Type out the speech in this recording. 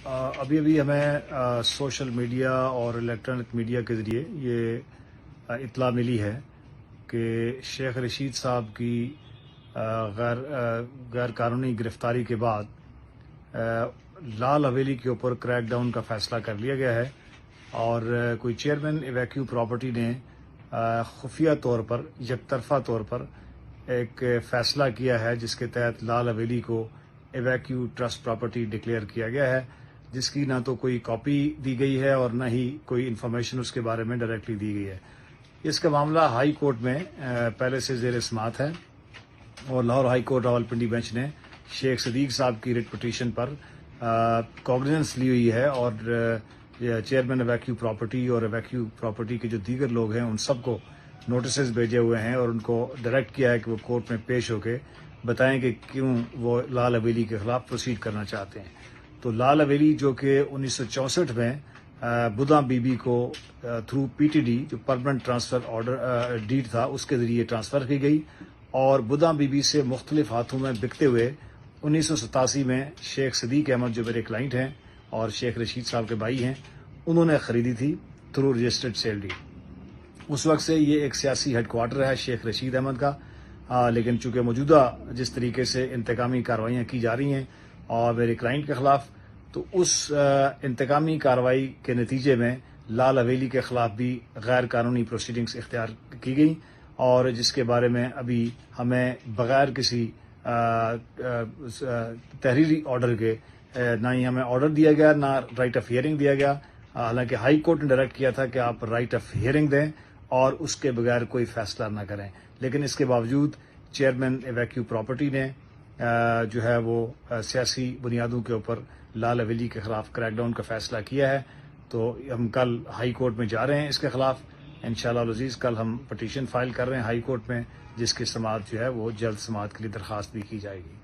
ابھی ہمیں social media اور الیکٹرانک میڈیا کے ذریعے یہ اطلاع ملی ہے کہ شیخ رشید صاحب کی غیر قانونی گرفتاری کے بعد لال حویلی کے اوپر کریک ڈاؤن کا فیصلہ کر لیا گیا ہے اور کوئی چیئرمین ایویکیو پراپرٹی نے خفیہ طور پر یک طرفہ طور پر ایک فیصلہ کیا ہے جس کے تحت لال حویلی کو ایویکیو ٹرسٹ پراپرٹی ڈکلیئر کیا گیا ہے، جس کی نہ تو کوئی کاپی دی گئی ہے اور نہ ہی کوئی انفارمیشن اس کے بارے میں ڈائریکٹلی دی گئی ہے۔ اس کا معاملہ ہائی کورٹ میں پہلے سے زیر سماعت ہے اور Lahore high court Rawalpindi bench نے شیخ صدیق صاحب کی ریٹ پٹیشن پر کوگنیزنس لی ہوئی ہے اور چیئرمین ایویکیو پراپرٹی اور ایویکیو پراپرٹی کے جو دیگر لوگ ہیں ان سب کو نوٹسز بھیجے ہوئے ہیں اور ان کو ڈائریکٹ کیا ہے کہ وہ کورٹ میں پیش ہو کے بتائیں کہ کیوں وہ لال حویلی کے خلاف پروسیڈ کرنا چاہتے ہیں۔ تو لال حویلی جو کہ 1964 میں بدھا بی بی کو تھرو پی ٹی ڈی جو پرماننٹ ٹرانسفر آرڈر ڈیڈ تھا اس کے ذریعے ٹرانسفر کی گئی اور بدھا بی بی سے مختلف ہاتھوں میں بکتے ہوئے 1987 میں شیخ صدیق احمد جو میرے کلائنٹ ہیں اور شیخ رشید صاحب کے بھائی ہیں انہوں نے خریدی تھی تھرو رجسٹرڈ سیل ڈیڈ۔ اس وقت سے یہ ایک سیاسی ہیڈ کوارٹر ہے شیخ رشید احمد کا، لیکن چونکہ موجودہ جس طریقے سے انتقامی کارروائیاں کی جا رہی ہیں اور میرے کلائنٹ کے خلاف، تو اس انتقامی کارروائی کے نتیجے میں لال حویلی کے خلاف بھی غیر قانونی پروسیڈنگز اختیار کی گئی اور جس کے بارے میں ابھی ہمیں بغیر کسی تحریری آرڈر کے نہ ہی ہمیں آرڈر دیا گیا نہ رائٹ آف ہیئرنگ دیا گیا، حالانکہ ہائی کورٹ نے ڈائریکٹ کیا تھا کہ آپ رائٹ آف ہیئرنگ دیں اور اس کے بغیر کوئی فیصلہ نہ کریں، لیکن اس کے باوجود چیئرمین ایویکیو پراپرٹی نے جو ہے وہ سیاسی بنیادوں کے اوپر لال حویلی کے خلاف کریک ڈاؤن کا فیصلہ کیا ہے۔ تو ہم کل ہائی کورٹ میں جا رہے ہیں اس کے خلاف انشاءاللہ العزیز۔ کل ہم پٹیشن فائل کر رہے ہیں ہائی کورٹ میں جس کی سماعت جو ہے وہ جلد سماعت کے لیے درخواست بھی کی جائے گی۔